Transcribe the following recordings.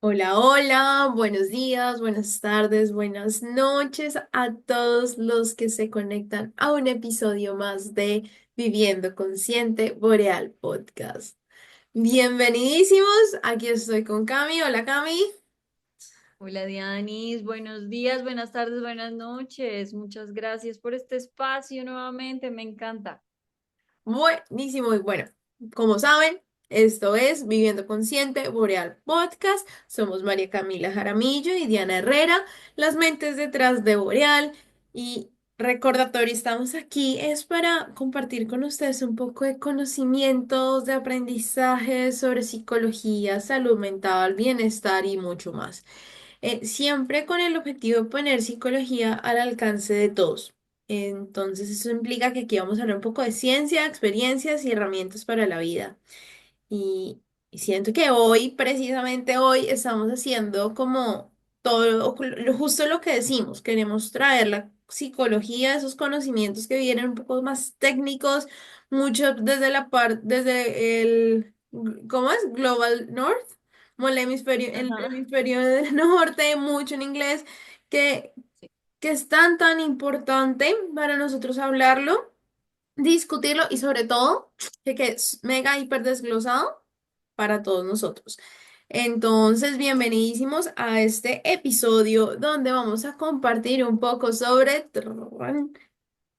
Hola, hola, buenos días, buenas tardes, buenas noches a todos los que se conectan a un episodio más de Viviendo Consciente Boreal Podcast. Bienvenidísimos, aquí estoy con Cami. Hola, Cami. Hola Dianis, buenos días, buenas tardes, buenas noches. Muchas gracias por este espacio nuevamente, me encanta. Buenísimo y bueno, como saben, esto es Viviendo Consciente Boreal Podcast. Somos María Camila Jaramillo y Diana Herrera, las mentes detrás de Boreal. Y recordatorio, estamos aquí es para compartir con ustedes un poco de conocimientos, de aprendizaje sobre psicología, salud mental, bienestar y mucho más, siempre con el objetivo de poner psicología al alcance de todos. Entonces, eso implica que aquí vamos a hablar un poco de ciencia, experiencias y herramientas para la vida. Y, y siento que hoy, precisamente hoy, estamos haciendo como todo, justo lo que decimos. Queremos traer la psicología, esos conocimientos que vienen un poco más técnicos, mucho desde la parte, desde el, ¿cómo es? Global North, como el Ajá. hemisferio del norte, mucho en inglés, que, Sí. que es tan importante para nosotros hablarlo, discutirlo y sobre todo que es mega hiper desglosado para todos nosotros. Entonces, bienvenidísimos a este episodio donde vamos a compartir un poco sobre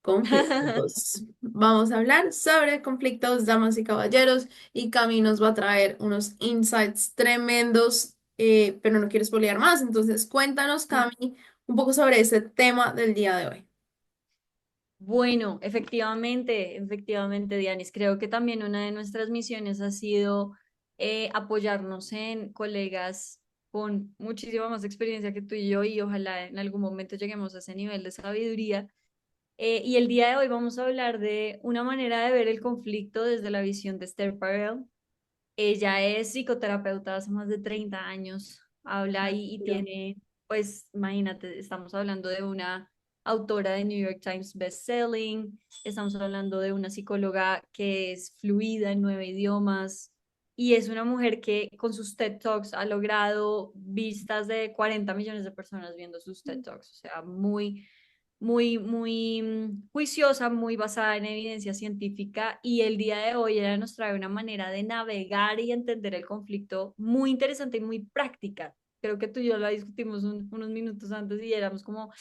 conflictos. Vamos a hablar sobre conflictos, damas y caballeros, y Cami nos va a traer unos insights tremendos, pero no quiero spoilear más. Entonces, cuéntanos, Cami, un poco sobre este tema del día de hoy. Bueno, efectivamente, Dianis, creo que también una de nuestras misiones ha sido apoyarnos en colegas con muchísima más experiencia que tú y yo y ojalá en algún momento lleguemos a ese nivel de sabiduría. Y el día de hoy vamos a hablar de una manera de ver el conflicto desde la visión de Esther Perel. Ella es psicoterapeuta hace más de 30 años, habla y tiene, pues imagínate, estamos hablando de una autora de New York Times bestselling, estamos hablando de una psicóloga que es fluida en 9 idiomas y es una mujer que con sus TED Talks ha logrado vistas de 40 millones de personas viendo sus TED Talks, o sea, muy juiciosa, muy basada en evidencia científica y el día de hoy ella nos trae una manera de navegar y entender el conflicto muy interesante y muy práctica. Creo que tú y yo la discutimos unos minutos antes y éramos como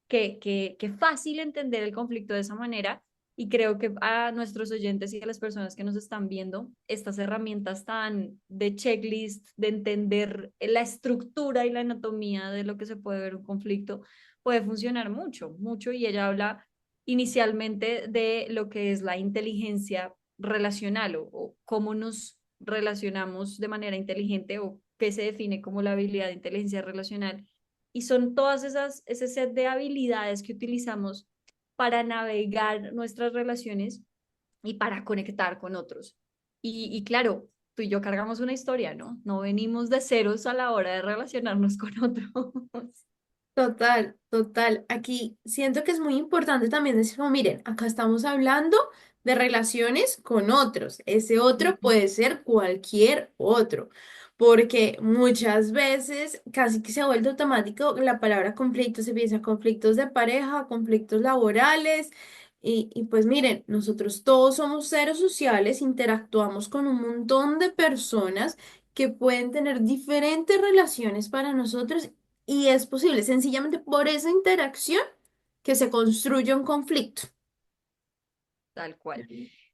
que fácil entender el conflicto de esa manera y creo que a nuestros oyentes y a las personas que nos están viendo, estas herramientas tan de checklist, de entender la estructura y la anatomía de lo que se puede ver un conflicto, puede funcionar mucho. Y ella habla inicialmente de lo que es la inteligencia relacional o cómo nos relacionamos de manera inteligente o qué se define como la habilidad de inteligencia relacional. Y son todas ese set de habilidades que utilizamos para navegar nuestras relaciones y para conectar con otros. Y claro, tú y yo cargamos una historia, ¿no? No venimos de ceros a la hora de relacionarnos con otros. Total, total. Aquí siento que es muy importante también decir, como, miren, acá estamos hablando de relaciones con otros. Ese otro puede ser cualquier otro, porque muchas veces casi que se ha vuelto automático la palabra conflicto, se piensa conflictos de pareja, conflictos laborales. Y pues miren, nosotros todos somos seres sociales, interactuamos con un montón de personas que pueden tener diferentes relaciones para nosotros y es posible, sencillamente por esa interacción, que se construye un conflicto. Tal cual.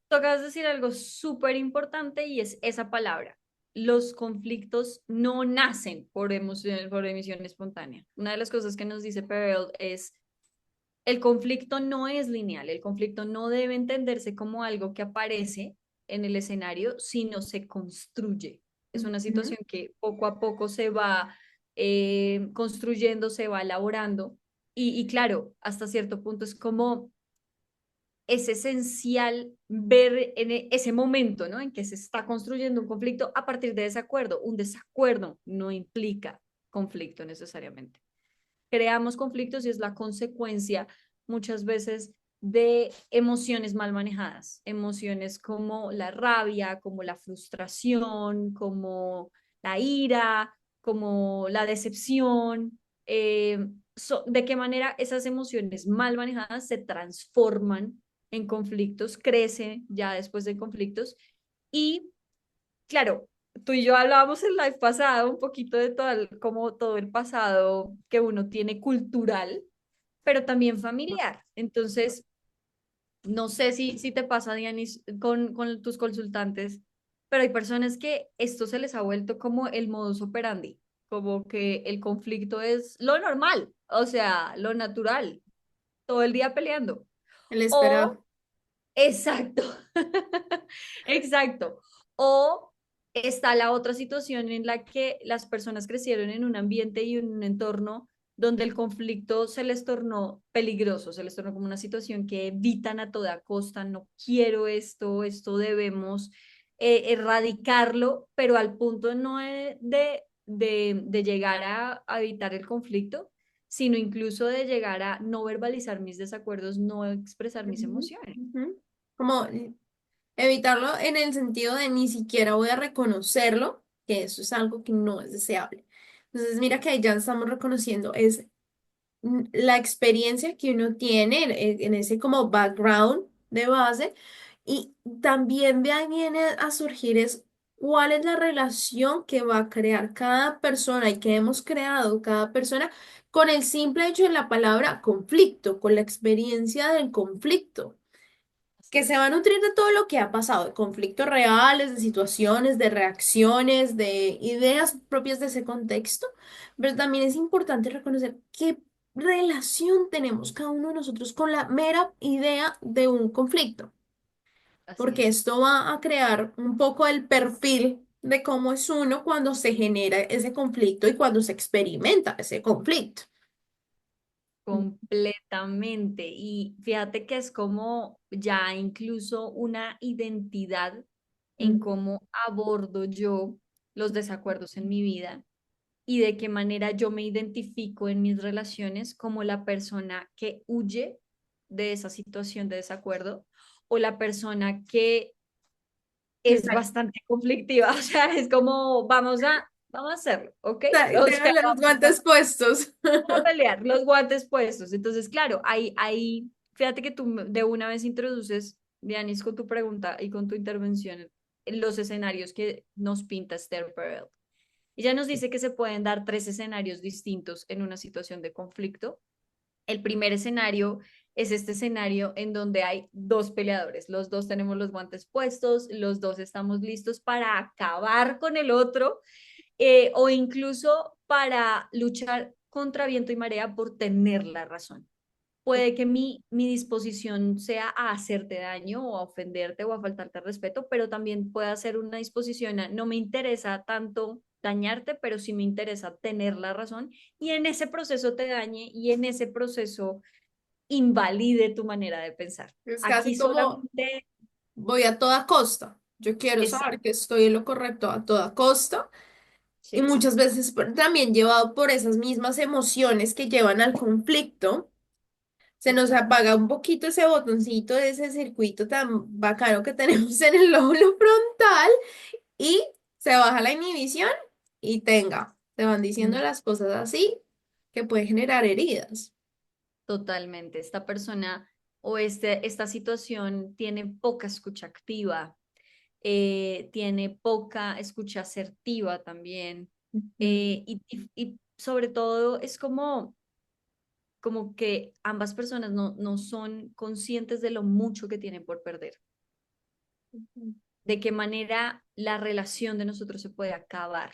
Tocas decir algo súper importante y es esa palabra. Los conflictos no nacen por emisión espontánea. Una de las cosas que nos dice Perel es, el conflicto no es lineal, el conflicto no debe entenderse como algo que aparece en el escenario, sino se construye. Es una Ujú. situación que poco a poco se va construyendo, se va elaborando y claro, hasta cierto punto es como es esencial ver en ese momento, ¿no? En que se está construyendo un conflicto a partir de desacuerdo. Un desacuerdo no implica conflicto necesariamente. Creamos conflictos y es la consecuencia muchas veces de emociones mal manejadas, emociones como la rabia, como la frustración, como la ira, como la decepción, de qué manera esas emociones mal manejadas se transforman en conflictos, crecen ya después de conflictos. Y claro, tú y yo hablábamos el live pasado un poquito de todo como todo el pasado que uno tiene cultural, pero también familiar. Entonces, no sé si te pasa, Dianis, con tus consultantes, pero hay personas que esto se les ha vuelto como el modus operandi, como que el conflicto es lo normal, o sea, lo natural, todo el día peleando. El O esperado. exacto, exacto. O está la otra situación en la que las personas crecieron en un ambiente y en un entorno donde el conflicto se les tornó peligroso, se les tornó como una situación que evitan a toda costa, no quiero esto, esto debemos erradicarlo, pero al punto no de llegar a evitar el conflicto, sino incluso de llegar a no verbalizar mis desacuerdos, no expresar mis Ujú, emociones. ujú. Como evitarlo en el sentido de ni siquiera voy a reconocerlo, que eso es algo que no es deseable. Entonces, mira que ahí ya estamos reconociendo, es la experiencia que uno tiene en ese como background de base y también de ahí viene a surgir es cuál es la relación que va a crear cada persona y que hemos creado cada persona con el simple hecho de la palabra conflicto, con la experiencia del conflicto Así que se va a es. nutrir de todo lo que ha pasado, de conflictos reales, de situaciones, de reacciones, de ideas propias de ese contexto, pero también es importante reconocer qué relación tenemos cada uno de nosotros con la mera idea de un conflicto, Así porque es. esto va a crear un poco el perfil de cómo es uno cuando se genera ese conflicto y cuando se experimenta ese conflicto. Completamente. Y fíjate que es como ya incluso una identidad en Mm. cómo abordo yo los desacuerdos en mi vida y de qué manera yo me identifico en mis relaciones como la persona que huye de esa situación de desacuerdo o la persona que es Exacto. bastante conflictiva. O sea, es como vamos a hacerlo, ¿ok? O sea, Tengan los vamos guantes puestos. a pelear, los guantes puestos. Entonces, claro, fíjate que tú de una vez introduces, Dianis, con tu pregunta y con tu intervención, en los escenarios que nos pinta Esther Perel. Ella nos dice que se pueden dar tres escenarios distintos en una situación de conflicto. El primer escenario es este escenario en donde hay dos peleadores, los dos tenemos los guantes puestos, los dos estamos listos para acabar con el otro o incluso para luchar contra viento y marea por tener la razón. Puede que mi disposición sea a hacerte daño o a ofenderte o a faltarte al respeto, pero también puede ser una disposición a no me interesa tanto dañarte, pero sí me interesa tener la razón y en ese proceso te dañe y en ese proceso invalide tu manera de pensar. Es casi Aquí como solamente voy a toda costa. Yo quiero es, saber que estoy en lo correcto a toda costa y sí, muchas veces también llevado por esas mismas emociones que llevan al conflicto, se nos total. apaga un poquito ese botoncito de ese circuito tan bacano que tenemos en el lóbulo frontal y se baja la inhibición y tenga, te van diciendo Mm. las cosas así que puede generar heridas. Totalmente. Esta persona o esta situación tiene poca escucha activa, tiene poca escucha asertiva también. Ujú, Y sobre todo es como que ambas personas no son conscientes de lo mucho que tienen por perder, ujú, de qué manera la relación de nosotros se puede acabar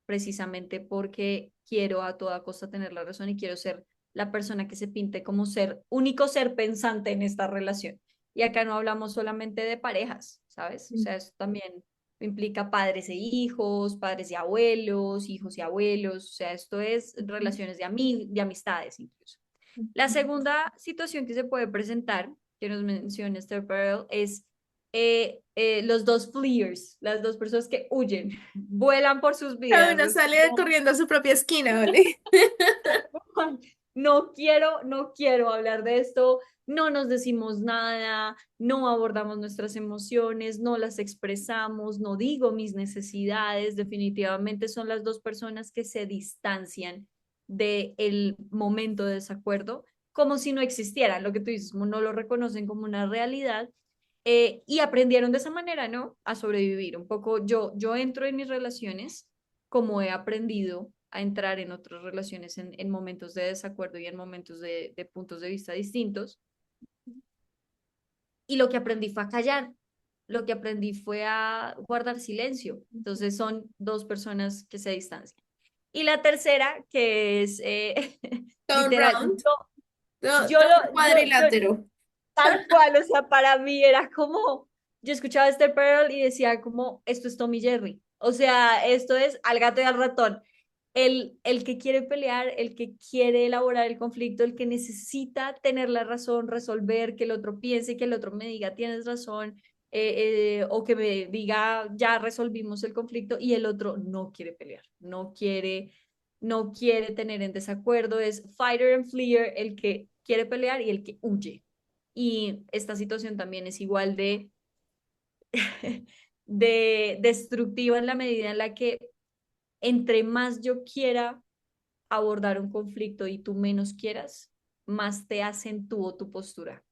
precisamente porque quiero a toda costa tener la razón y quiero ser la persona que se pinte como ser, único ser pensante en esta relación. Y acá no hablamos solamente de parejas, ¿sabes? O sea, eso también implica padres e hijos, padres y abuelos, hijos y abuelos, o sea, esto es ujú, relaciones de amistades incluso. La ujú. segunda situación que se puede presentar, que nos menciona Esther Perel, es los dos fleers, las dos personas que huyen, vuelan por sus Cada vidas. una Es sale como, corriendo a su propia esquina, ¿vale? no quiero hablar de esto, no nos decimos nada, no abordamos nuestras emociones, no las expresamos, no digo mis necesidades, definitivamente son las dos personas que se distancian del momento de desacuerdo como si no existieran, lo que tú dices, como no lo reconocen como una realidad y aprendieron de esa manera, ¿no? A sobrevivir. Un poco yo entro en mis relaciones como he aprendido a entrar en otras relaciones en momentos de desacuerdo y en momentos de puntos de vista distintos. Y lo que aprendí fue a callar, lo que aprendí fue a guardar silencio. Entonces son dos personas que se distancian. Y la tercera, que es Todo un literal, round, yo, todo lo, un yo cuadrilátero. tal cual, o sea, para mí era como, yo escuchaba este Pearl y decía como, esto es Tommy Jerry, o sea, esto es al gato y al ratón. El que quiere pelear, el que quiere elaborar el conflicto, el que necesita tener la razón, resolver, que el otro piense, que el otro me diga, tienes razón, o que me diga, ya resolvimos el conflicto, y el otro no quiere pelear, no quiere tener en desacuerdo, es fighter and fleer, el que quiere pelear y el que huye. Y esta situación también es igual de destructiva en la medida en la que entre más yo quiera abordar un conflicto y tú menos quieras, más te acentúo tu postura.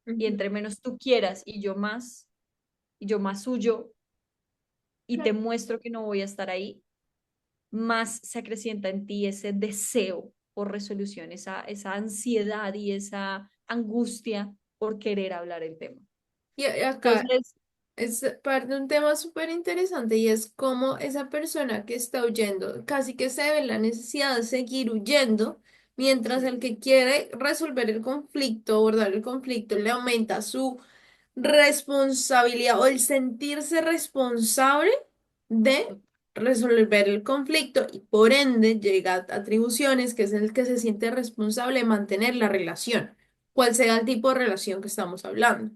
Y Ujú. entre menos tú quieras y yo más huyo y te Claro. muestro que no voy a estar ahí, más se acrecienta en ti ese deseo por resolución, esa ansiedad y esa angustia por querer hablar el tema. Y acá Entonces, es parte de un tema súper interesante y es cómo esa persona que está huyendo casi que se ve la necesidad de seguir huyendo, mientras sí, el que quiere resolver el conflicto, abordar el conflicto, le aumenta su responsabilidad o el sentirse responsable de resolver el conflicto y por ende llega a atribuciones que es el que se siente responsable de mantener la relación, cual sea el tipo de relación que estamos hablando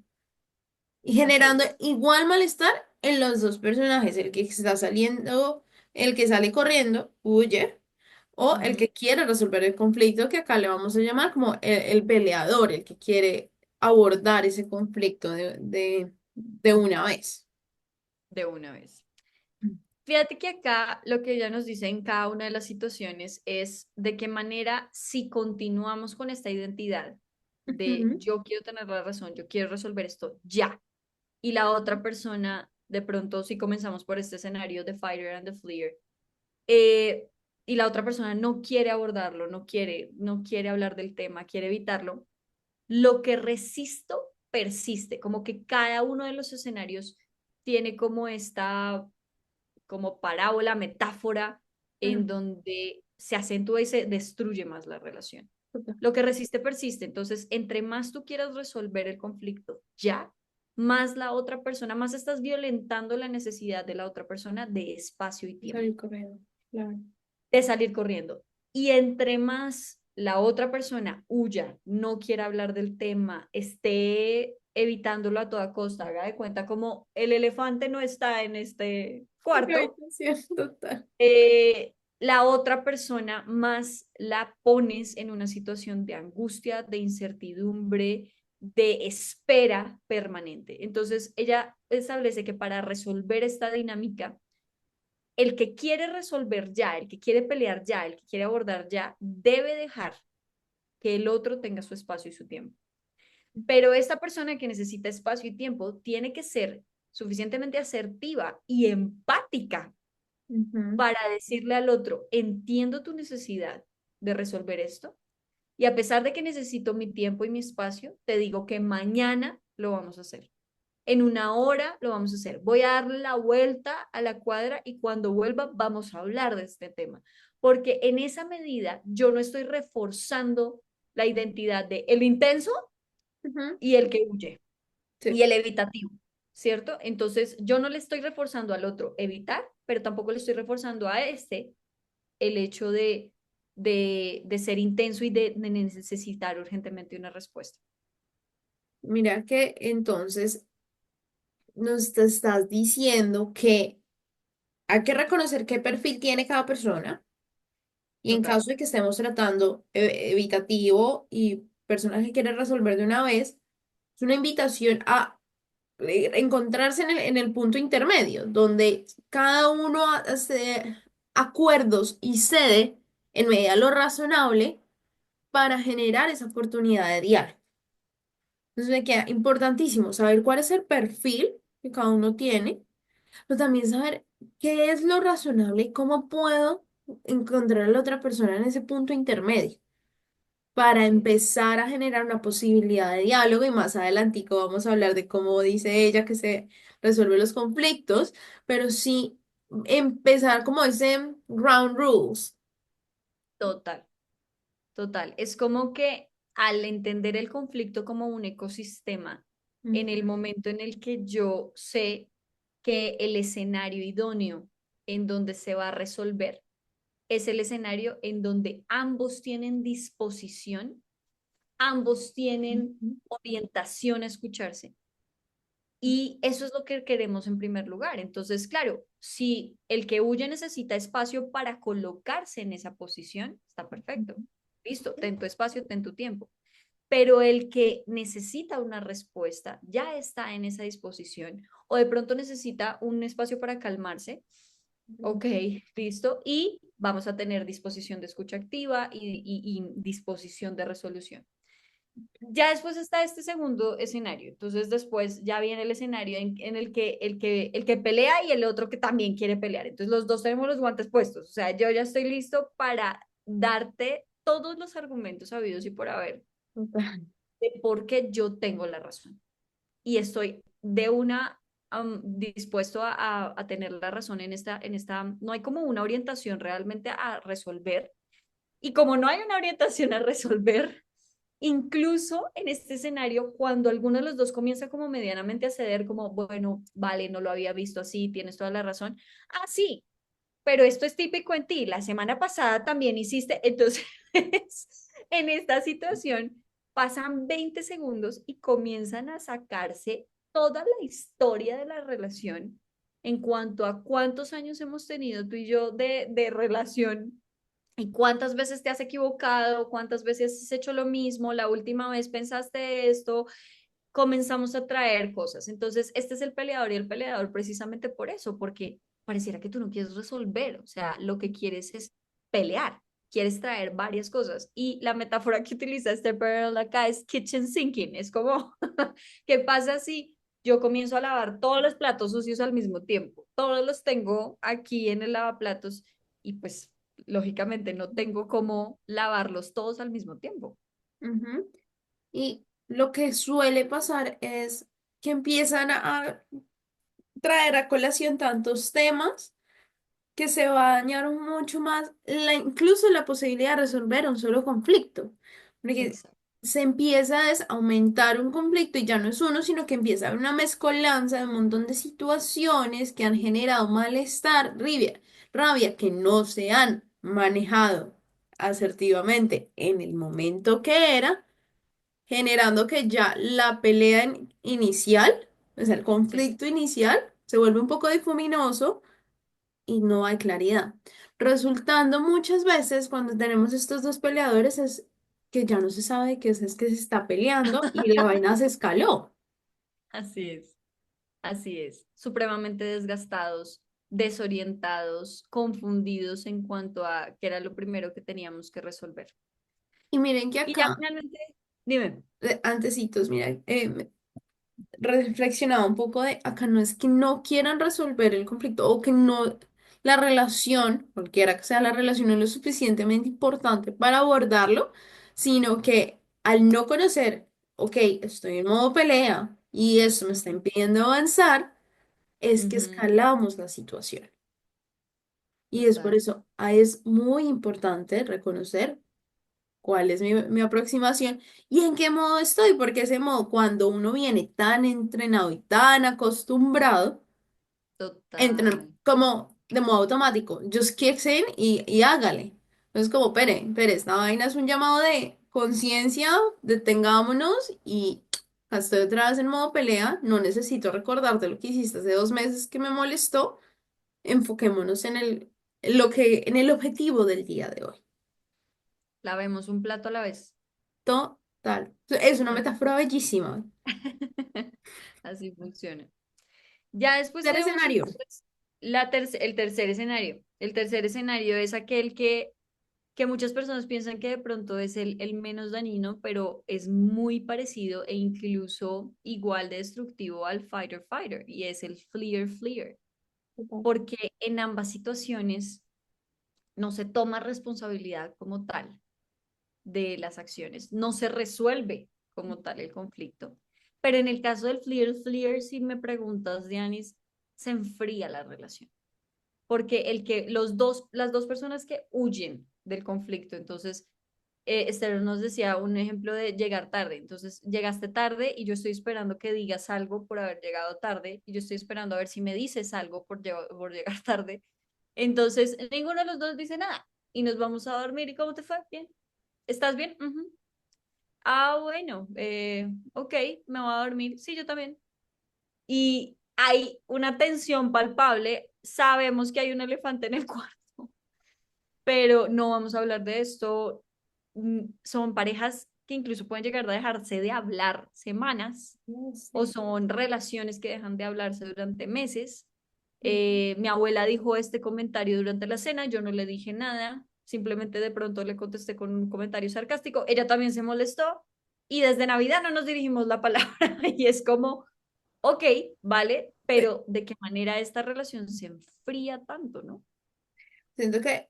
y así generando es. igual malestar en los dos personajes, el que está saliendo, el que sale corriendo, huye, o el Ujú. que quiere resolver el conflicto, que acá le vamos a llamar como el peleador, el que quiere abordar ese conflicto de una vez. De una vez. Fíjate que acá lo que ella nos dice en cada una de las situaciones es de qué manera si continuamos con esta identidad de Ujú, yo quiero tener la razón, yo quiero resolver esto ya, y la otra persona, de pronto si comenzamos por este escenario de Fighter and the Fleer, eh, y la otra persona no quiere abordarlo, no quiere hablar del tema, quiere evitarlo, lo que resisto persiste, como que cada uno de los escenarios tiene como esta como parábola, metáfora, ujú, en donde se acentúa y se destruye más la relación. total. Lo que resiste persiste. Entonces, entre más tú quieras resolver el conflicto ya, más la otra persona, más estás violentando la necesidad de la otra persona de espacio y tiempo, Salir corriendo, claro. de salir corriendo. Y entre más la otra persona huya, no quiera hablar del tema, esté evitándolo a toda costa, haga de cuenta como el elefante no está en este Qué cuarto, habitación, total. la otra persona más la pones en una situación de angustia, de incertidumbre, de espera permanente. Entonces, ella establece que para resolver esta dinámica, el que quiere resolver ya, el que quiere pelear ya, el que quiere abordar ya, debe dejar que el otro tenga su espacio y su tiempo. Pero esta persona que necesita espacio y tiempo tiene que ser suficientemente asertiva y empática Ujú, para decirle al otro, entiendo tu necesidad de resolver esto y a pesar de que necesito mi tiempo y mi espacio, te digo que mañana lo vamos a hacer. En una hora lo vamos a hacer. Voy a darle la vuelta a la cuadra y cuando vuelva vamos a hablar de este tema. Porque en esa medida yo no estoy reforzando la identidad de el intenso ujú, y el que huye y sí. el evitativo, ¿cierto? Entonces yo no le estoy reforzando al otro evitar, pero tampoco le estoy reforzando a este el hecho de ser intenso y de necesitar urgentemente una respuesta. Mira que entonces nos te estás diciendo que hay que reconocer qué perfil tiene cada persona, Y en Total. caso de que estemos tratando evitativo y personas que quieren resolver de una vez, es una invitación a encontrarse en el punto intermedio, donde cada uno hace acuerdos y cede en medida de lo razonable para generar esa oportunidad de diálogo. Entonces me queda importantísimo saber cuál es el perfil que cada uno tiene, pero también saber qué es lo razonable y cómo puedo encontrar a la otra persona en ese punto intermedio para Sí. empezar a generar una posibilidad de diálogo y más adelantico vamos a hablar de cómo dice ella que se resuelven los conflictos, pero sí empezar como ese ground rules. Total, total. Es como que al entender el conflicto como un ecosistema, en el Ujú, momento en el que yo sé que el escenario idóneo en donde se va a resolver es el escenario en donde ambos tienen disposición, ambos tienen ujú, orientación a escucharse. Y eso es lo que queremos en primer lugar. Entonces, claro, si el que huye necesita espacio para colocarse en esa posición, está perfecto. ujú, Listo, ten tu espacio, ten tu tiempo. Pero el que necesita una respuesta ya está en esa disposición o de pronto necesita un espacio para calmarse. Ok, listo. Y vamos a tener disposición de escucha activa y disposición de resolución. Ya después está este segundo escenario. Entonces después ya viene el escenario en el que el que pelea y el otro que también quiere pelear. Entonces los dos tenemos los guantes puestos. O sea, yo ya estoy listo para darte todos los argumentos habidos y por haber total. de por qué yo tengo la razón. Y estoy de una dispuesto a tener la razón no hay como una orientación realmente a resolver. Y como no hay una orientación a resolver, incluso en este escenario, cuando alguno de los dos comienza como medianamente a ceder, como, bueno, vale, no lo había visto así, tienes toda la razón. Ah, sí, pero esto es típico en ti. La semana pasada también hiciste. Entonces, en esta situación, pasan 20 segundos y comienzan a sacarse toda la historia de la relación en cuanto a cuántos años hemos tenido tú y yo de relación y cuántas veces te has equivocado, cuántas veces has hecho lo mismo, la última vez pensaste esto, comenzamos a traer cosas. Entonces, este es el peleador y el peleador precisamente por eso, porque pareciera que tú no quieres resolver, o sea, lo que quieres es pelear, quieres traer varias cosas. Y la metáfora que utiliza este perro acá es kitchen sinking, es como, ¿qué pasa si yo comienzo a lavar todos los platos sucios al mismo tiempo? Todos los tengo aquí en el lavaplatos y pues lógicamente no tengo cómo lavarlos todos al mismo tiempo. Ujú. Y lo que suele pasar es que empiezan a traer a colación tantos temas que se va a dañar mucho más incluso la posibilidad de resolver un solo conflicto. Porque Exacto. se empieza a aumentar un conflicto y ya no es uno, sino que empieza a haber una mezcolanza de un montón de situaciones que han generado malestar, rabia que no se han manejado asertivamente en el momento que era, generando que ya la pelea inicial, o sea, el Sí. conflicto inicial, se vuelve un poco difuminoso y no hay claridad. Resultando muchas veces cuando tenemos estos dos peleadores es que ya no se sabe qué es que se está peleando y la vaina se escaló. Así es. Así es, supremamente desgastados, desorientados, confundidos en cuanto a qué era lo primero que teníamos que resolver. Y miren que Y ya acá, finalmente, dime, antecitos, mira, reflexionaba un poco de acá no es que no quieran resolver el conflicto o que no, la relación, cualquiera que sea la relación, no es lo suficientemente importante para abordarlo, sino que al no conocer, ok, estoy en modo pelea y eso me está impidiendo avanzar, es que ujú, escalamos la situación. Y es por total, eso, es muy importante reconocer cuál es mi aproximación y en qué modo estoy, porque ese modo, cuando uno viene tan entrenado y tan acostumbrado, entrenar total, como de modo automático, just kicks in y hágale. Entonces, como, pere, esta vaina es un llamado de conciencia, detengámonos y estoy otra vez en modo pelea, no necesito recordarte lo que hiciste hace 2 meses que me molestó, enfoquémonos en el objetivo del día de hoy. Lavemos un plato a la vez. Total. Es una Así, metáfora bellísima. así funciona. Ya después Tercer tenemos escenario. entonces el tercer escenario. El tercer escenario es aquel que muchas personas piensan que de pronto es el menos dañino, pero es muy parecido e incluso igual de destructivo al fighter fighter, y es el fleer fleer, Total. porque en ambas situaciones no se toma responsabilidad como tal de las acciones, no se resuelve como tal el conflicto. Pero en el caso del fleer fleer, si me preguntas, Dianis, se enfría la relación porque las dos personas que huyen del conflicto, entonces, Esther nos decía un ejemplo de llegar tarde, entonces llegaste tarde y yo estoy esperando que digas algo por haber llegado tarde y yo estoy esperando a ver si me dices algo por llegar tarde, entonces ninguno de los dos dice nada y nos vamos a dormir. ¿Y cómo te fue? Bien. ¿Estás bien? Ujú. Ah, bueno, ok, me voy a dormir. Sí, yo también. Y hay una tensión palpable, sabemos que hay un elefante en el cuarto, pero no vamos a hablar de esto. Son parejas que incluso pueden llegar a dejarse de hablar semanas o Sí. son relaciones que dejan de hablarse durante meses. Mi abuela dijo este comentario durante la cena, yo no le dije nada, simplemente de pronto le contesté con un comentario sarcástico, ella también se molestó y desde Navidad no nos dirigimos la palabra y es como, ok, vale, pero ¿de qué manera esta relación se enfría tanto, no? Siento que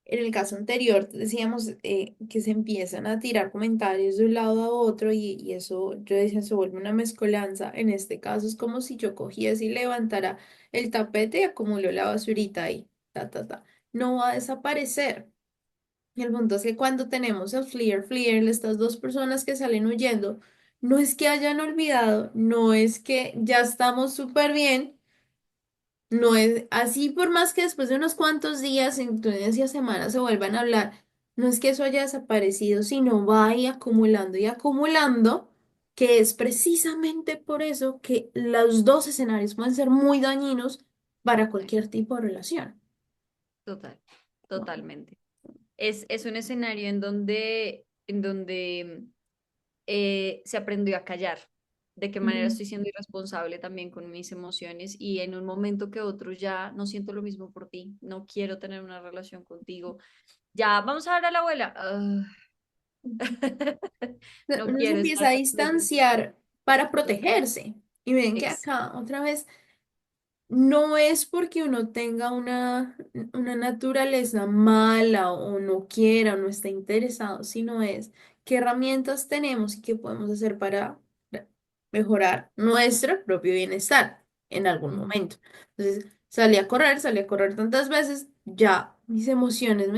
en el caso anterior decíamos que se empiezan a tirar comentarios de un lado a otro y eso, yo decía, se vuelve una mezcolanza. En este caso es como si yo cogiese y levantara el tapete y acumuló la basurita ahí. Ta, ta, ta. No va a desaparecer. Y el punto es que cuando tenemos el fleer, estas dos personas que salen huyendo, no es que hayan olvidado, no es que ya estamos súper bien. No es así, por más que después de unos cuantos días, entonces semanas se vuelvan a hablar, no es que eso haya desaparecido, sino va ahí acumulando y acumulando, que es precisamente por eso que los dos escenarios pueden ser muy dañinos para Sí, cualquier tipo de relación. total, Wow. totalmente. Es un escenario en donde se aprendió a callar, de qué manera Ujú. estoy siendo irresponsable también con mis emociones y en un momento que otro ya no siento lo mismo por ti, no quiero tener una relación contigo, ya vamos a ver a la abuela. Ah, no Uno se quiero empieza estar a presente. distanciar para protegerse. Y ven que Ex- acá otra vez no es porque uno tenga una naturaleza mala o no quiera o no esté interesado, sino es qué herramientas tenemos y qué podemos hacer para mejorar nuestro propio bienestar en algún Ujú. momento. Entonces, salí a correr tantas veces, ya mis emociones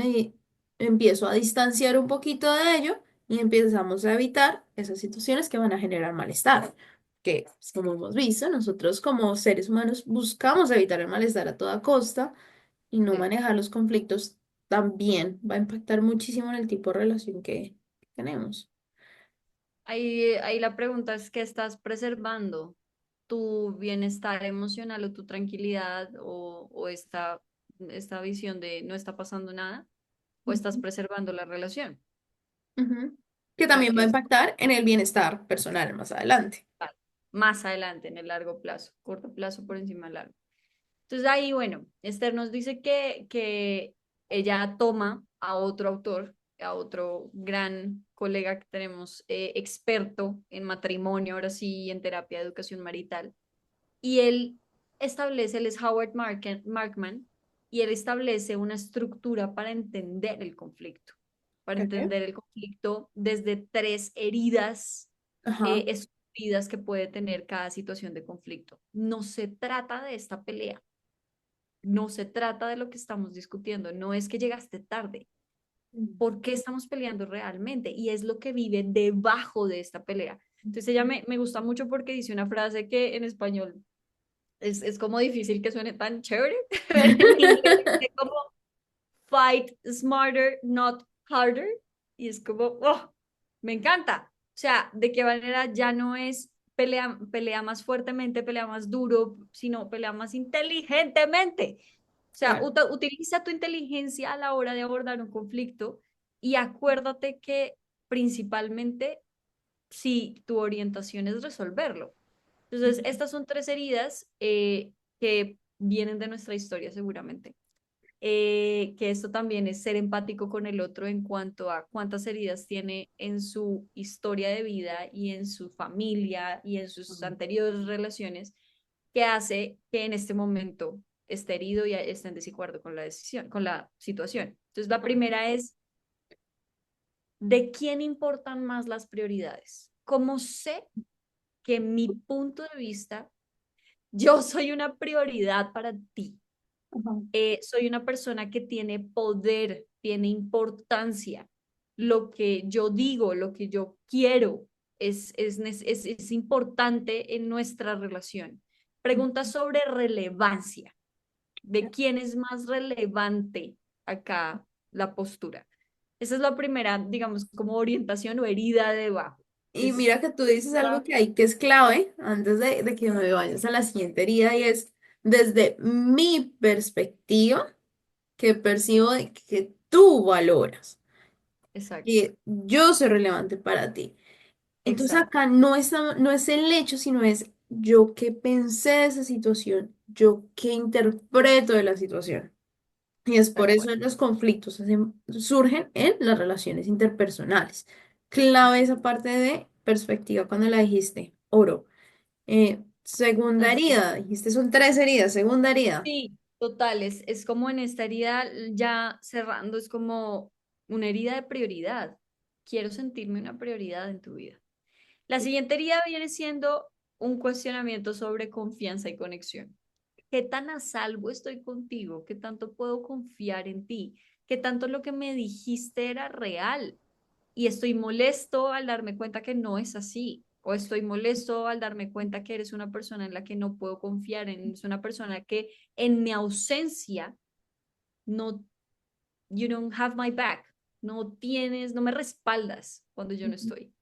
empiezo a distanciar un poquito de ello y empezamos a evitar esas situaciones que van a generar malestar que, pues, como hemos visto, nosotros como seres humanos buscamos evitar el malestar a toda costa y no Sí. manejar los conflictos también va a impactar muchísimo en el tipo de relación que tenemos. Ahí la pregunta es, ¿qué estás preservando? ¿Tu bienestar emocional o tu tranquilidad o esta visión de no está pasando nada? ¿O estás Ujú. preservando la relación? Ujú. Que O sea, también va que a es impactar en el bienestar personal más adelante. más adelante, en el largo plazo, corto plazo por encima del largo. Entonces ahí, bueno, Esther nos dice que ella toma a otro autor, a otro gran colega que tenemos, experto en matrimonio, ahora sí, en terapia de educación marital, y él es Howard Markman, y él establece una estructura para entender el conflicto, Ok. desde tres heridas Ajá. escondidas que puede tener cada situación de conflicto. No se trata de esta pelea, no se trata de lo que estamos discutiendo, no es que llegaste tarde. Mm. ¿Por qué estamos peleando realmente? Y es lo que vive debajo de esta pelea. Entonces ella me gusta mucho porque dice una frase que en español es como difícil que suene tan chévere, pero en inglés dice como fight smarter, not harder. Y es como, oh, me encanta. O sea, de qué manera ya no es pelea más fuertemente, pelea más duro, sino pelea más inteligentemente. O sea, Claro. utiliza tu inteligencia a la hora de abordar un conflicto Y acuérdate que principalmente si tu orientación es resolverlo. Entonces, estas son tres heridas que vienen de nuestra historia seguramente. Que esto también es ser empático con el otro en cuanto a cuántas heridas tiene en su historia de vida y en su familia y en sus anteriores relaciones, que hace que en este momento esté herido y esté en desacuerdo con la decisión, con la situación. Entonces, la primera es, ¿de quién importan más las prioridades? ¿Cómo sé que mi punto de vista, yo soy una prioridad para ti? Ajá. Soy una persona que tiene poder, tiene importancia. Lo que yo digo, lo que yo quiero es importante en nuestra relación. Pregunta sobre relevancia, de quién es más relevante acá la postura. Esa es la primera, digamos, como orientación o herida debajo. Y Es, mira que tú dices algo que hay que es clave antes de que me vayas a la siguiente herida y es desde mi perspectiva que percibo de que tú valoras, exacto, que yo soy relevante para ti. Entonces exacto, acá no es el hecho, sino es yo qué pensé de esa situación, yo qué interpreto de la situación. Y es por tal cual. eso los conflictos surgen en las relaciones interpersonales. Clave esa parte de perspectiva cuando la dijiste, oro. Segunda Así es. herida, dijiste son tres heridas, segunda herida. Sí, total, es como en esta herida ya cerrando, es como una herida de prioridad. Quiero sentirme una prioridad en tu vida. La siguiente herida viene siendo un cuestionamiento sobre confianza y conexión. ¿Qué tan a salvo estoy contigo? ¿Qué tanto puedo confiar en ti? ¿Qué tanto lo que me dijiste era real? Y estoy molesto al darme cuenta que no es así. O estoy molesto al darme cuenta que eres una persona en la que no puedo confiar, es una persona que en mi ausencia no, you don't have my back, no tienes, no me respaldas cuando yo no Ujú, estoy.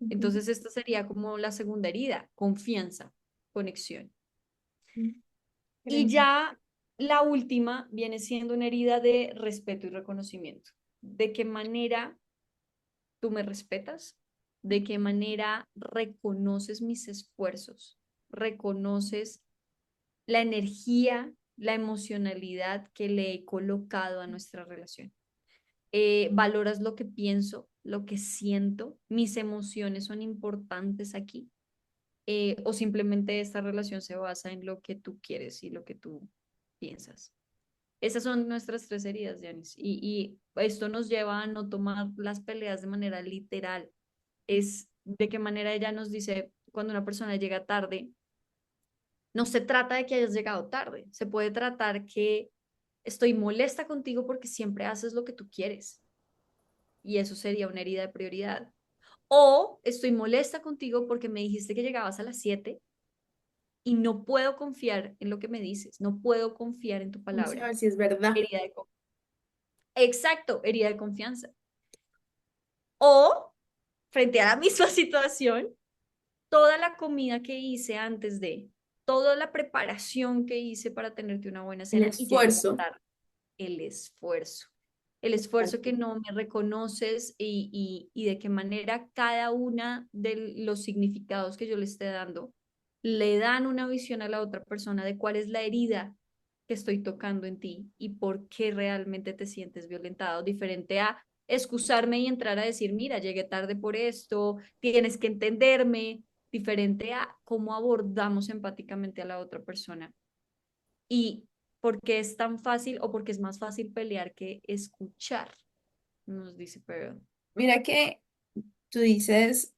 ujú, Entonces esta sería como la segunda herida, confianza, conexión. ujú. Y Creen. ya la última viene siendo una herida de respeto y reconocimiento. ¿De qué manera tú me respetas? ¿De qué manera reconoces mis esfuerzos? ¿Reconoces la energía, la emocionalidad que le he colocado a nuestra relación? ¿Valoras lo que pienso, lo que siento? ¿Mis emociones son importantes aquí? ¿O simplemente esta relación se basa en lo que tú quieres y lo que tú piensas? Esas son nuestras tres heridas, Janis. Y esto nos lleva a no tomar las peleas de manera literal. Es de qué manera ella nos dice cuando una persona llega tarde, no se trata de que hayas llegado tarde, se puede tratar que estoy molesta contigo porque siempre haces lo que tú quieres y eso sería una herida de prioridad. O estoy molesta contigo porque me dijiste que llegabas a las 7 y no puedo confiar en lo que me dices, no puedo confiar en tu Vamos a palabra. ver si es verdad. Herida de Exacto, herida de confianza. O frente a la misma situación, toda la comida que hice antes de, toda la preparación que hice para tenerte una buena El cena y llegas esfuerzo. tarde. El esfuerzo. El esfuerzo que no me reconoces y de qué manera cada una de los significados que yo le esté dando le dan una visión a la otra persona de cuál es la herida que estoy tocando en ti y por qué realmente te sientes violentado, diferente a excusarme y entrar a decir, mira, llegué tarde por esto, tienes que entenderme, diferente a cómo abordamos empáticamente a la otra persona. Y por qué es tan fácil o porque es más fácil pelear que escuchar, nos dice Pearl. Mira que tú dices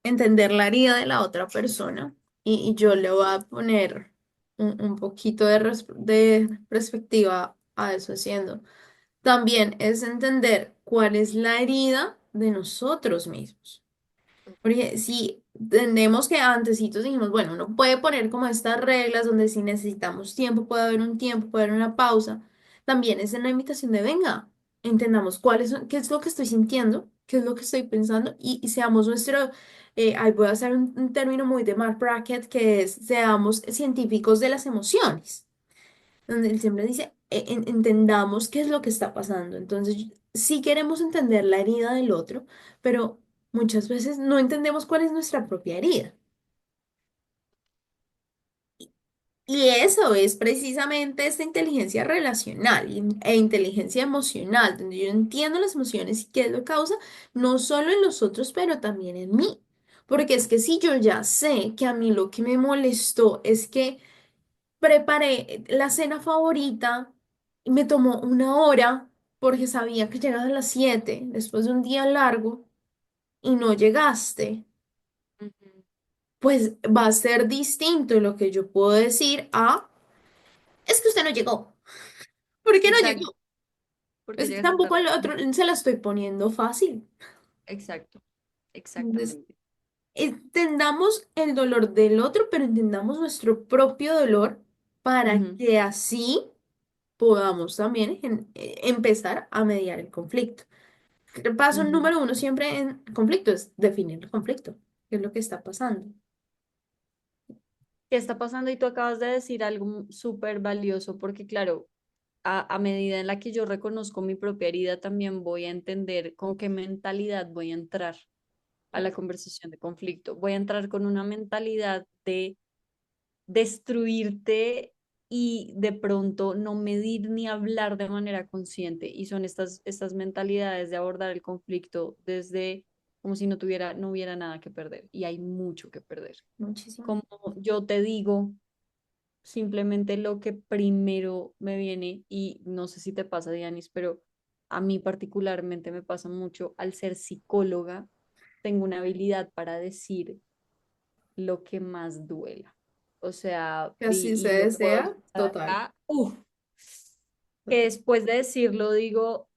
entender la herida de la otra persona y yo le voy a poner un poquito de perspectiva a eso haciendo. También es entender cuál es la herida de nosotros mismos. Porque si entendemos que antecitos dijimos, bueno, uno puede poner como estas reglas donde si necesitamos tiempo, puede haber un tiempo, puede haber una pausa. También es en la invitación de venga, entendamos qué es lo que estoy sintiendo, qué es lo que estoy pensando y seamos nuestro, ahí voy a hacer un término muy de Mark Brackett que es seamos científicos de las emociones donde él siempre dice, entendamos qué es lo que está pasando. Entonces, sí queremos entender la herida del otro, pero muchas veces no entendemos cuál es nuestra propia herida. Y eso es precisamente esta inteligencia relacional e inteligencia emocional, donde yo entiendo las emociones y qué es lo que causa, no solo en los otros, pero también en mí. Porque es que si yo ya sé que a mí lo que me molestó es que preparé la cena favorita y me tomó una hora porque sabía que llegas a las 7 después de un día largo y no llegaste, Ujú. pues va a ser distinto lo que yo puedo decir a, es que usted no llegó. ¿Por qué no Exacto, llegó? porque Es que llegaste tampoco tarde. al otro se la estoy poniendo fácil. Exacto, Entonces, exactamente. entendamos el dolor del otro, pero entendamos nuestro propio dolor para Ujú, que así podamos también empezar a mediar el conflicto. El paso ujú. número uno siempre en conflicto es definir el conflicto. ¿Qué es lo que está pasando? ¿Qué está pasando? Y tú acabas de decir algo súper valioso, porque claro, a medida en la que yo reconozco mi propia herida, también voy a entender con qué mentalidad voy a entrar a la conversación de conflicto. Voy a entrar con una mentalidad de destruirte y de pronto no medir ni hablar de manera consciente. Y son estas mentalidades de abordar el conflicto desde como si no hubiera nada que perder. Y hay mucho que perder. Muchísimo. Como yo te digo, simplemente lo que primero me viene, y no sé si te pasa, Dianis, pero a mí particularmente me pasa mucho al ser psicóloga, tengo una habilidad para decir lo que más duela. O sea, Que así se y lo puedo desea, expresar total, acá, uf, que total. después de decirlo digo,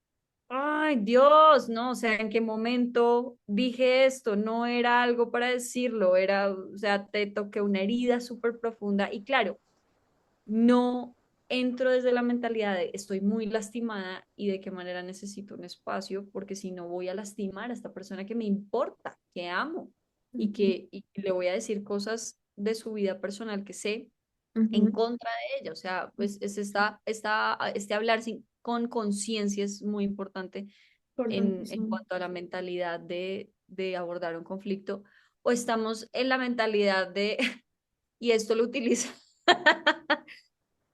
ay Dios, no, o sea, ¿en qué momento dije esto? No era algo para decirlo, era, o sea, te toqué una herida súper profunda y claro, no entro desde la mentalidad de estoy muy lastimada y de qué manera necesito un espacio, porque si no voy a lastimar a esta persona que me importa, que amo Ujú, y le voy a decir cosas de su vida personal que sé en ujú. contra de ella. O sea, pues es este hablar con conciencia es muy importante en Importantísimo. cuanto a la mentalidad de abordar un conflicto. O estamos en la mentalidad de, y esto lo utiliza.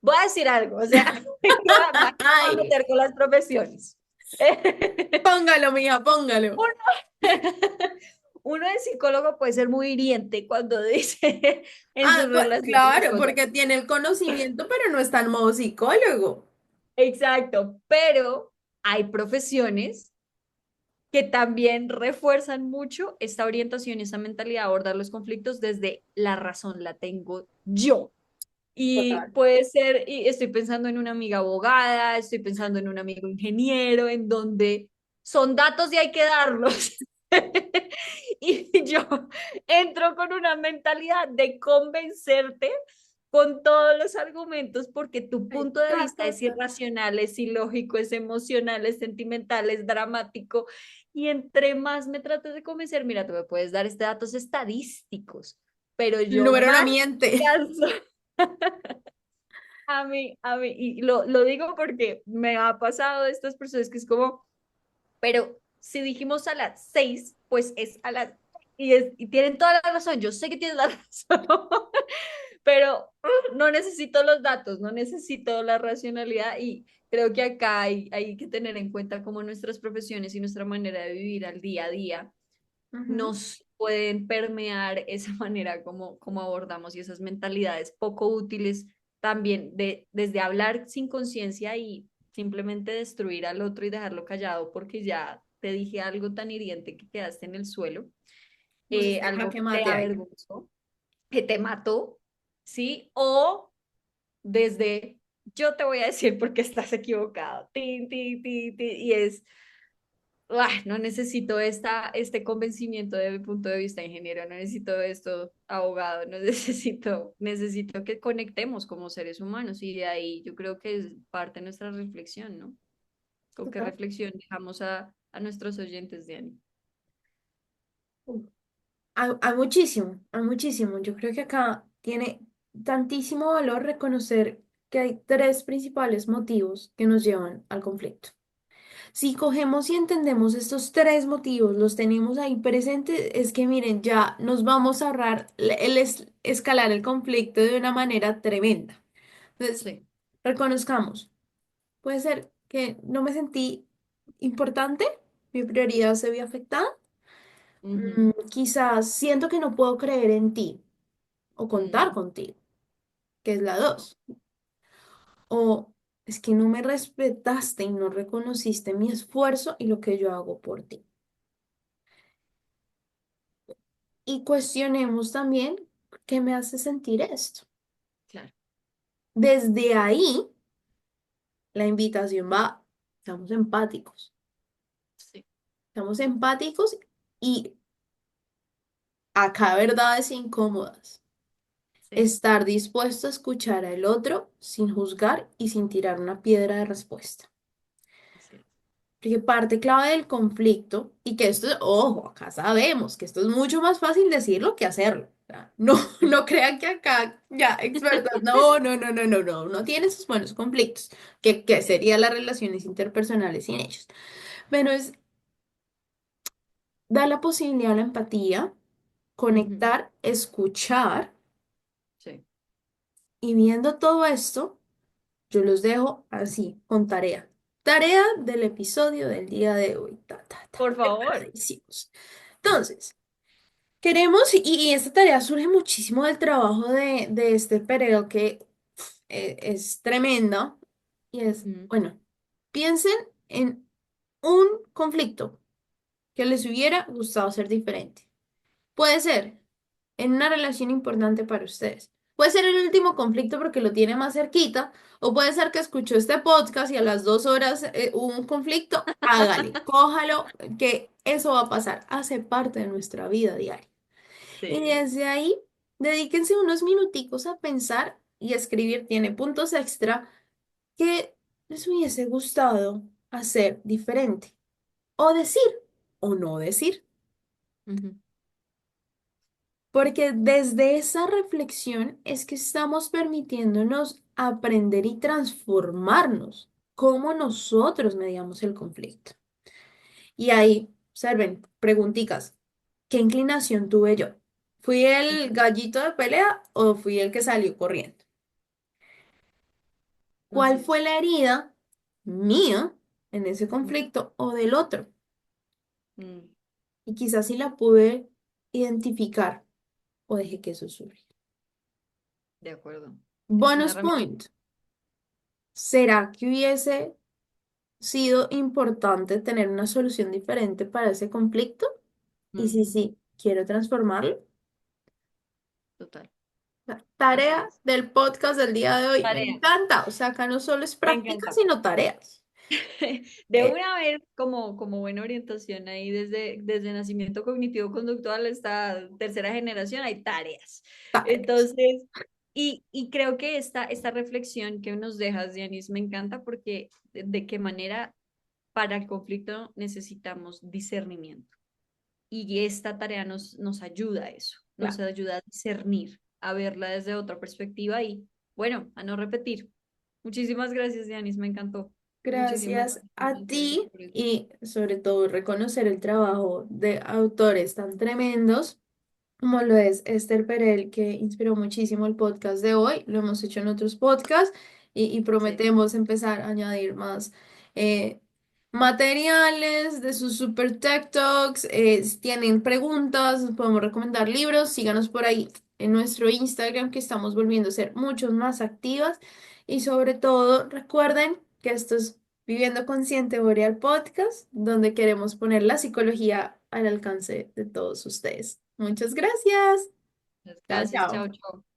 Voy a decir algo, o sea, me voy a Ay, meter con las profesiones. póngalo, mija, póngalo. Uno, uno de psicólogo puede ser muy hiriente cuando dice en Ah, sus pues, relaciones las claro, cosas. porque tiene el conocimiento, pero no está en modo psicólogo. Exacto, pero hay profesiones que también refuerzan mucho esta orientación y esa mentalidad de abordar los conflictos desde la razón la tengo yo. Y Total. puede ser, y estoy pensando en una amiga abogada, estoy pensando en un amigo ingeniero, en donde son datos y hay que darlos. Y yo entro con una mentalidad de convencerte con todos los argumentos porque tu Ay, punto de ta, vista ta, es ta. irracional, es ilógico, es emocional, es sentimental, es dramático. Y entre más me trates de convencer, mira, tú me puedes dar este datos estadísticos, pero El yo número no más miente. alcanzo y lo digo porque me ha pasado de estas personas que es como, pero si dijimos a las 6, pues es a las... y tienen toda la razón, yo sé que tienen la razón, pero no necesito los datos, no necesito la racionalidad y creo que acá hay que tener en cuenta cómo nuestras profesiones y nuestra manera de vivir al día a día Ujú. nos pueden permear esa manera como abordamos y esas mentalidades poco útiles también desde hablar sin conciencia y simplemente destruir al otro y dejarlo callado porque ya te dije algo tan hiriente que quedaste en el suelo, Pusiste algo jaque que te mate ahí. avergonzó, que te mató, ¿sí? O desde yo te voy a decir por qué estás equivocado, y es no necesito este convencimiento de mi punto de vista ingeniero, no necesito esto abogado, no necesito que conectemos como seres humanos y de ahí yo creo que es parte de nuestra reflexión, ¿no? ¿Con qué Total. reflexión dejamos a nuestros oyentes, Diane? Hay muchísimo, hay muchísimo. Yo creo que acá tiene tantísimo valor reconocer que hay tres principales motivos que nos llevan al conflicto. Si cogemos y entendemos estos tres motivos, los tenemos ahí presentes, es que miren, ya nos vamos a ahorrar escalar el conflicto de una manera tremenda. Entonces, Sí. reconozcamos, puede ser que no me sentí importante, mi prioridad se vio afectada. Ujú, Quizás siento que no puedo creer en ti o contar mm, contigo, que es la dos. O es que no me respetaste y no reconociste mi esfuerzo y lo que yo hago por ti. Y cuestionemos también qué me hace sentir esto. claro, Desde ahí, la invitación va, sí, estamos empáticos y acá verdades incómodas. sí, Estar dispuesto a escuchar al otro sin juzgar y sin tirar una piedra de respuesta. así es. Porque parte clave del conflicto, y que esto, ojo, acá sabemos que esto es mucho más fácil decirlo que hacerlo. O sea, no, Mm. no crean que acá, ya, expertas, no, no, no, no, no, no, no tiene sus buenos conflictos, que Sí. serían las relaciones interpersonales sin ellos. Pero es dar la posibilidad a la empatía, Ujú, conectar, escuchar, sí. y viendo todo esto, yo los dejo así, con tarea. Tarea del episodio del día de hoy. Por favor. Preparadísimos. Entonces, queremos, y esta tarea surge muchísimo del trabajo de este Perel, que es tremenda, y es, Ujú, bueno, piensen en un conflicto que les hubiera gustado ser diferente. Puede ser en una relación importante para ustedes. Puede ser el último conflicto porque lo tiene más cerquita, o puede ser que escuchó este podcast y a las 2 horas hubo un conflicto. Hágale, cójalo, que eso va a pasar. Hace parte de nuestra vida diaria. Y Sí. desde ahí, dedíquense unos minuticos a pensar y escribir. Tiene puntos extra que les hubiese gustado hacer diferente. O decir, o no decir. Ujú, Porque desde esa reflexión es que estamos permitiéndonos aprender y transformarnos como nosotros mediamos el conflicto. Y ahí, observen, preguntitas. ¿Qué inclinación tuve yo? ¿Fui el ujú, gallito de pelea o fui el que salió corriendo? ¿Cuál así fue es. la herida mía en ese Mm, conflicto o del otro? mm, Y quizás si la pude identificar o dejé que eso surgiera. de acuerdo. Es una Bonus herramienta. point. ¿Será que hubiese sido importante tener una solución diferente para ese conflicto? Y si Ujú, sí, quiero transformarlo. total. La Así tarea es. del podcast del día de hoy me Tarea. encanta. O sea, acá no solo es Me práctica, encanta. sino tareas. De Eh, una vez, como buena orientación ahí desde nacimiento cognitivo-conductual hasta tercera generación, hay tareas. tareas. Entonces, y creo que esta reflexión que nos dejas, Dianis, me encanta porque de qué manera para el conflicto necesitamos discernimiento. Y esta tarea nos ayuda a eso, nos Claro. ayuda a discernir, a verla desde otra perspectiva y, bueno, a no repetir. Muchísimas gracias, Dianis, me encantó. Muchísimas Gracias a gracias ti por eso. y sobre todo reconocer el trabajo de autores tan tremendos como lo es Esther Perel, que inspiró muchísimo el podcast de hoy. Lo hemos hecho en otros podcasts y Sí, prometemos empezar a añadir más eh, materiales de sus Super Tech Talks. Si tienen preguntas, nos podemos recomendar libros. Síganos por ahí en nuestro Instagram, que estamos volviendo a ser mucho más activas. Y sobre todo, recuerden que esto es Viviendo Consciente Boreal Podcast, donde queremos poner la psicología al alcance de todos ustedes. Muchas gracias. Chao, gracias, chao, chao. chao.